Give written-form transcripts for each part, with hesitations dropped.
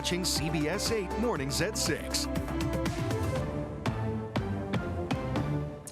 watching CBS 8 Mornings at 6.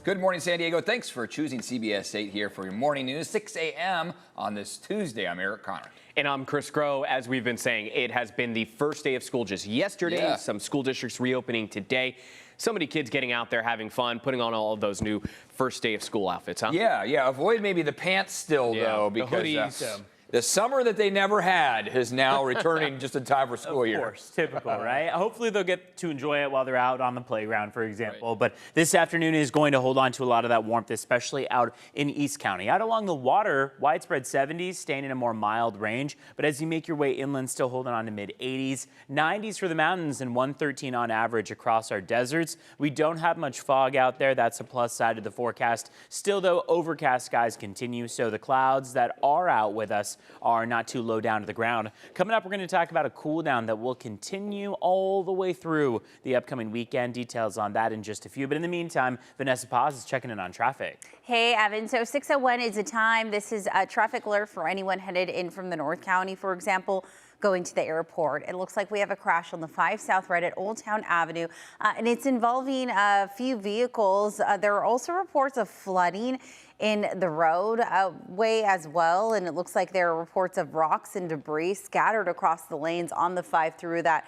Good morning, San Diego. Thanks for choosing CBS 8 here for your morning news, 6 a.m. on this Tuesday. I'm Eric Connor. And I'm Chris Groh. As we've been saying, it has been the first day of school just yesterday. Yeah. Some school districts reopening today. So many kids getting out there having fun, putting on all of those new first day of school outfits, huh? Yeah. Avoid maybe the pants still, though, because the hoodies. The summer that they never had is now returning just in time for school year. Of course, typical, right? Hopefully they'll get to enjoy it while they're out on the playground, for example. Right. But this afternoon is going to hold on to a lot of that warmth, especially out in East County. Out along the water, widespread 70s, staying in a more mild range. But as you make your way inland, still holding on to mid-80s. 90s for the mountains and 113 on average across our deserts. We don't have much fog out there. That's a plus side of the forecast. Still, though, overcast skies continue. So the clouds that are out with us are not too low down to the ground. Coming up, we're going to talk about a cool down that will continue all the way through the upcoming weekend. Details on that in just a few. But in the meantime, Vanessa Paz is checking in on traffic. Hey, Evan. So 6:01 is the time. This is a traffic alert for anyone headed in from the North County, for example, going to the airport. It looks like we have a crash on the 5 South right at Old Town Avenue, and it's involving a few vehicles. There are also reports of flooding in the roadway as well, and it looks like there are reports of rocks and debris scattered across the lanes on the 5 through that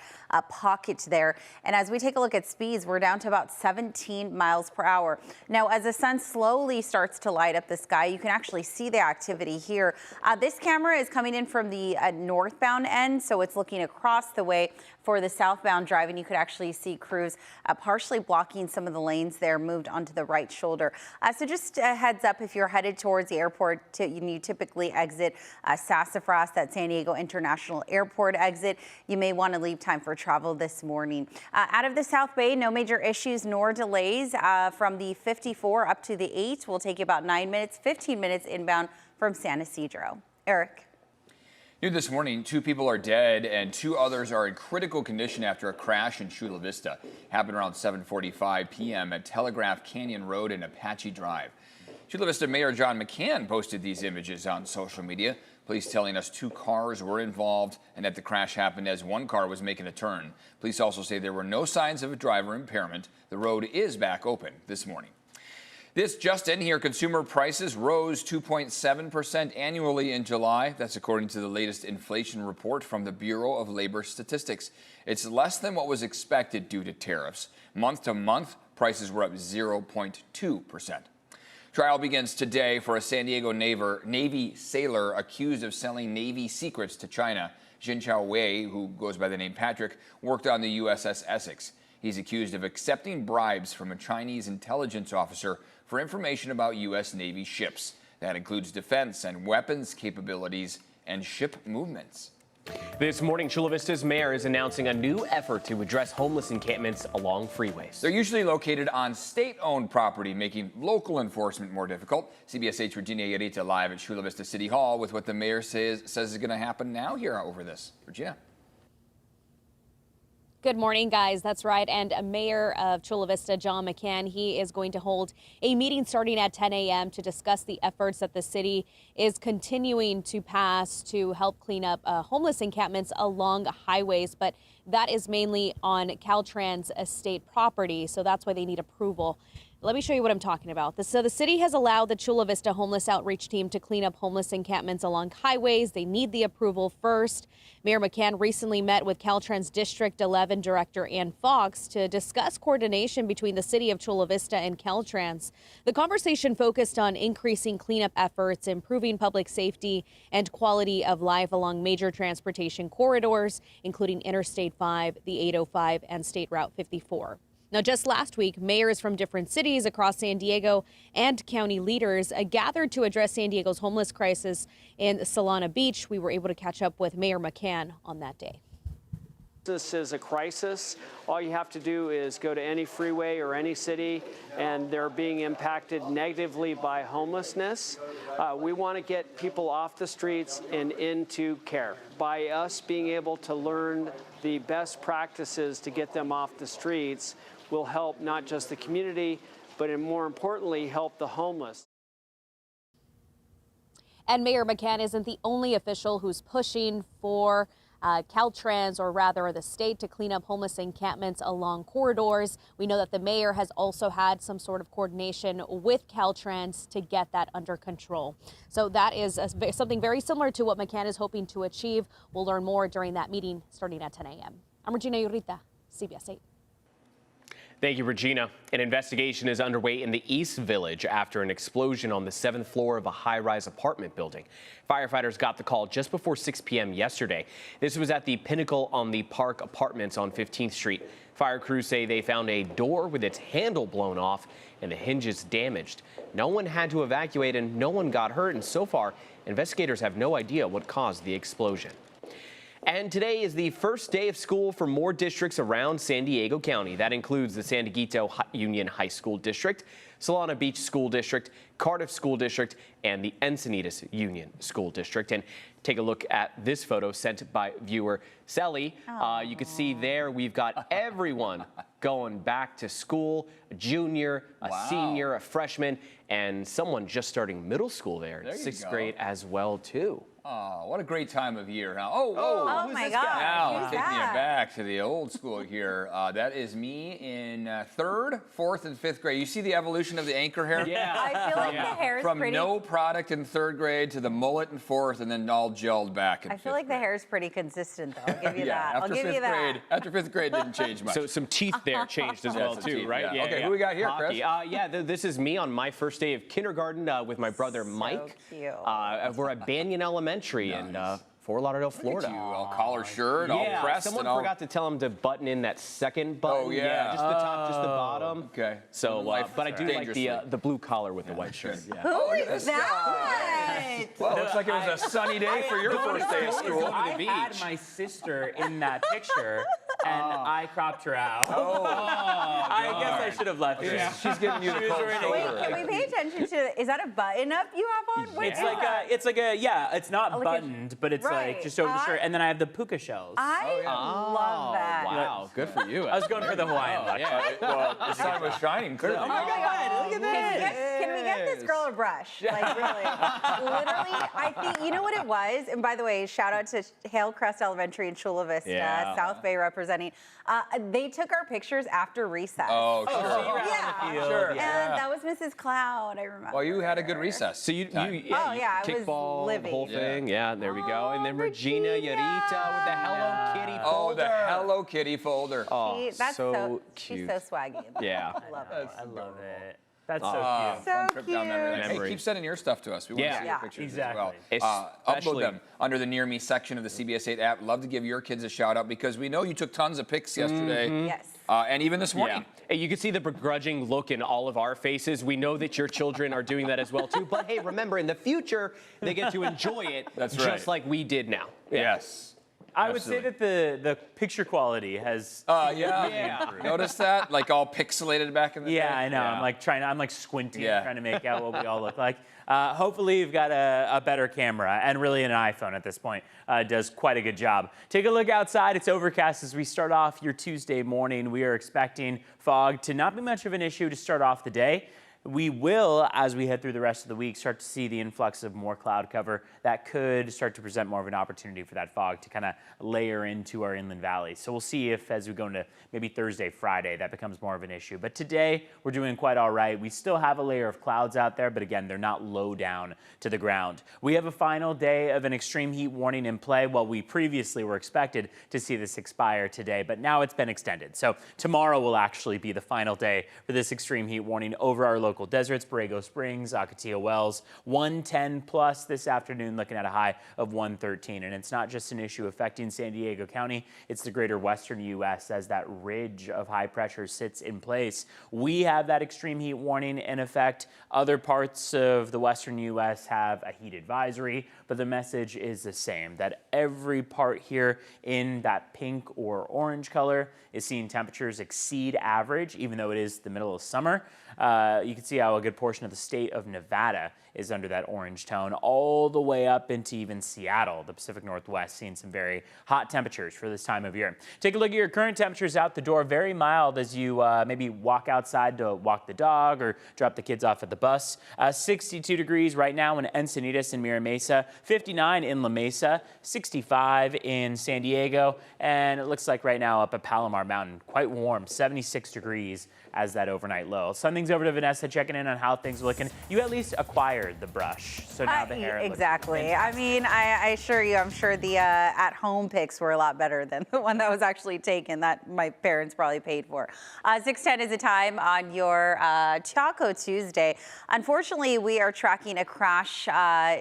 pocket there. And as we take a look at speeds, we're down to about 17 miles per hour. Now, as the sun slowly starts to light up the sky, you can actually see the activity here. This camera is coming in from the northbound end, so it's looking across the way for the southbound drive, and you could actually see crews partially blocking some of the lanes there, moved onto the right shoulder. So just a heads up, if you're headed towards the airport, you typically exit Sassafras, that San Diego International Airport exit. You may want to leave time for travel this morning. Out of the South Bay, no major issues nor delays. From the 54 up to the 8 will take you about 9 minutes, 15 minutes inbound from San Ysidro. Eric. New this morning, 2 people are dead and 2 others are in critical condition after a crash in Chula Vista. Happened around 7:45 p.m. at Telegraph Canyon Road and Apache Drive. Chula Vista Mayor John McCann posted these images on social media. Police telling us 2 cars were involved and that the crash happened as 1 car was making a turn. Police also say there were no signs of a driver impairment. The road is back open this morning. This just in here, consumer prices rose 2.7% annually in July. That's according to the latest inflation report from the Bureau of Labor Statistics. It's less than what was expected due to tariffs. Month to month, prices were up 0.2%. Trial begins today for a San Diego Navy sailor accused of selling Navy secrets to China. Jinchao Wei, who goes by the name Patrick, worked on the USS Essex. He's accused of accepting bribes from a Chinese intelligence officer for information about U.S. Navy ships. That includes defense and weapons capabilities and ship movements. This morning, Chula Vista's mayor is announcing a new effort to address homeless encampments along freeways. They're usually located on state-owned property, making local enforcement more difficult. CBS 8's Regina Yarita live at Chula Vista City Hall with what the mayor says is going to happen now here over this. Regina. Good morning, guys. That's right. And Mayor of Chula Vista, John McCann, he is going to hold a meeting starting at 10 a.m. to discuss the efforts that the city is continuing to pass to help clean up homeless encampments along highways. But that is mainly on Caltrans estate property, so that's why they need approval. Let me show you what I'm talking about. So the city has allowed the Chula Vista Homeless Outreach Team to clean up homeless encampments along highways. They need the approval first. Mayor McCann recently met with Caltrans District 11 Director Ann Fox to discuss coordination between the city of Chula Vista and Caltrans. The conversation focused on increasing cleanup efforts, improving public safety and quality of life along major transportation corridors, including Interstate 5, the 805, and State Route 54. Now, just last week, mayors from different cities across San Diego and county leaders gathered to address San Diego's homeless crisis in Solana Beach. We were able to catch up with Mayor McCann on that day. This is a crisis. All you have to do is go to any freeway or any city, and they're being impacted negatively by homelessness. We want to get people off the streets and into care. By us being able to learn the best practices to get them off the streets will help not just the community, but more importantly, help the homeless. And Mayor McCann isn't the only official who's pushing for Caltrans, or rather the state, to clean up homeless encampments along corridors. We know that the mayor has also had some sort of coordination with Caltrans to get that under control. So that is something very similar to what McCann is hoping to achieve. We'll learn more during that meeting starting at 10 a.m. I'm Regina Urita, CBS 8. Thank you, Regina. An investigation is underway in the East Village after an explosion on the 7th floor of a high-rise apartment building. Firefighters got the call just before 6 p.m. yesterday. This was at the Pinnacle on the Park Apartments on 15th Street. Fire crews say they found a door with its handle blown off and the hinges damaged. No one had to evacuate and no one got hurt, and so far, investigators have no idea what caused the explosion. And today is the first day of school for more districts around San Diego County. That includes the San Dieguito Union High School District, Solana Beach School District, Cardiff School District, and the Encinitas Union School District. And take a look at this photo sent by viewer Sally. You can see there we've got everyone going back to school, a junior, a senior, a freshman, and someone just starting middle school there, 6th grade as well, too. Oh, what a great time of year. Now, Oh my God. Now, Who's taking that? it back to the old school here. That is me in 3rd, 4th, and 5th grade. You see the evolution of the anchor hair? Yeah. I feel like the hair is From pretty. no product in 3rd grade to the mullet in 4th, and then all gelled back in 5th I feel like the grade. hair is pretty consistent, though. I'll give you that. After I'll give 5th you that. grade, after 5th grade didn't change much. So some teeth there changed as well, some too, teeth, right? yeah. Okay, who we got here, Chris? This is me on my first day of kindergarten with my brother Mike. Cute. We're at Banyan Elementary in Fort Lauderdale, Florida. You, all collar shirt, all pressed. Someone and all... forgot to tell him to button in that second button. Oh, yeah. Just the top, just the bottom. Okay. So, but I do like Dangerously. the blue collar with the white shirt. Yeah. Who is that? Well, looks like it was a sunny day for your first day of school. I had my sister in that picture, and I cropped her out. I guess I should have left her. She's giving you the cold Wait, shoulder. can we pay attention to? Is that a button up you have on? What It's is like that? it's not Like a- buttoned, but it's Right. like just over the shirt. And then I have the puka shells. I love that. Wow, good for you. I was going for the Hawaiian look. Well, the sun was shining clearly. Oh my God! Look at this. Can we get this girl a brush? Like really, literally. I think you know what it was. And by the way, shout out to Halecrest Elementary in Chula Vista, Yeah. South Bay representing. They took our pictures after recess. Oh, So sure. you're out Yeah. in the field. Sure. And that was Mrs. Cloud. I remember. Well, you had a good recess. So you Oh, yeah, I was kickball, the whole living. thing. Yeah, there we go. And then Regina Regina. Yarita with the Hello Kitty folder. Oh, the Hello Kitty folder. Oh, That's so cute. she's so swaggy. Yeah. I love it. I love it. That's so cute. So Fun trip down memory lane. cute. Hey, Memory. keep sending your stuff to us. We want Yeah. to see your Yeah, pictures exactly. as well. Upload Especially- them under the Near Me section of the CBS 8 app. Love to give your kids a shout out because we know you took tons of pics yesterday. Yes. And even this Yeah. morning. Hey, you can see the begrudging look in all of our faces. We know that your children are doing that as well too. But hey, remember, in the future, they get to enjoy it That's just right. like we did now. Yes. I would say that the picture quality has. Yeah. Notice that? Like all pixelated back in the day? Yeah, I know. I'm like squinting, Yeah. trying to make out what we all look like. Hopefully, you've got a better camera, and really an iPhone at this point does quite a good job. Take a look outside. It's overcast as we start off your Tuesday morning. We are expecting fog to not be much of an issue to start off the day. We will, as we head through the rest of the week, start to see the influx of more cloud cover that could start to present more of an opportunity for that fog to kind of layer into our inland valleys. So we'll see if, as we go into maybe Thursday, Friday, that becomes more of an issue. But today, we're doing quite all right. We still have a layer of clouds out there, but again, they're not low down to the ground. We have a final day of an extreme heat warning in play. Well, we previously were expected to see this expire today, but now it's been extended. So tomorrow will actually be the final day for this extreme heat warning over our local deserts, Borrego Springs, Ocotillo Wells, 110 plus this afternoon, looking at a high of 113. And it's not just an issue affecting San Diego County, it's the greater western U.S. as that ridge of high pressure sits in place. We have that extreme heat warning in effect. Other parts of the western U.S. have a heat advisory, but the message is the same, that every part here in that pink or orange color is seeing temperatures exceed average, even though it is the middle of summer. You can can see how a good portion of the state of Nevada is under that orange tone, all the way up into even Seattle, the Pacific Northwest, seeing some very hot temperatures for this time of year. Take a look at your current temperatures out the door, very mild as you maybe walk outside to walk the dog or drop the kids off at the bus. 62 degrees right now in Encinitas and Mira Mesa, 59 in La Mesa, 65 in San Diego, and it looks like right now up at Palomar Mountain, quite warm, 76 degrees as that overnight low. Send things over to Vanessa, checking in on how things are looking. You at least acquired the brush, so now the hair exactly. I mean, I assure you, I'm sure the at-home pics were a lot better than the one that was actually taken that my parents probably paid for. 6:10 is the time on your Taco Tuesday. Unfortunately, we are tracking a crash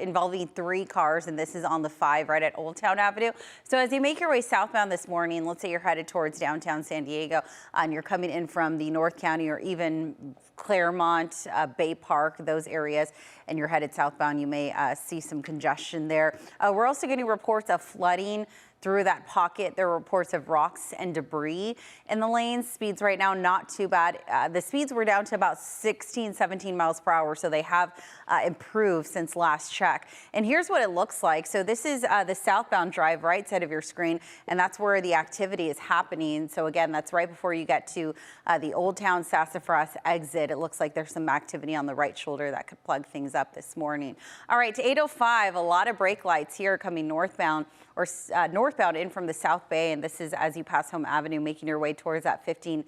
involving 3 cars, and this is on the 5 right at Old Town Avenue. So as you make your way southbound this morning, let's say you're headed towards downtown San Diego, and you're coming in from the North County or even Claremont, Bay Park, those areas, and you're headed southbound, you may see some congestion there. We're also getting reports of flooding through that pocket. There are reports of rocks and debris in the lanes. Speeds right now, not too bad. The speeds were down to about 16, 17 miles per hour, so they have improved since last check. And here's what it looks like. So this is the southbound drive right side of your screen, and that's where the activity is happening. So again, that's right before you get to the Old Town Sassafras exit. It looks like there's some activity on the right shoulder that could plug things up this morning. All right, to 805, a lot of brake lights here coming northbound or northbound in from the South Bay, and this is as you pass Home Avenue, making your way towards that 15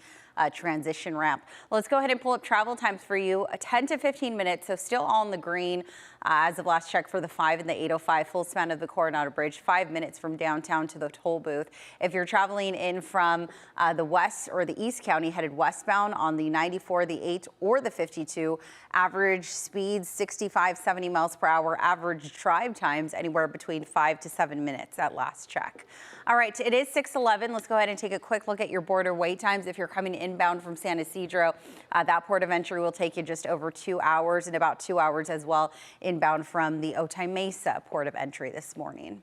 transition ramp. Let's go ahead and pull up travel times for you. 10 to 15 minutes, so still on the green as of last check for the 5 and the 805, full span of the Coronado Bridge, 5 minutes from downtown to the toll booth. If you're traveling in from the west or the east county, headed westbound on the 94, the 8, or the 52, average speeds 65, 70 miles per hour, average drive times anywhere between 5 to 7 minutes at last check. All right, it is 6:11. Let's go ahead and take a quick look at your border wait times. If you're coming inbound from San Ysidro, that port of entry will take you just over 2 hours, and about 2 hours as well inbound from the Otay Mesa port of entry this morning.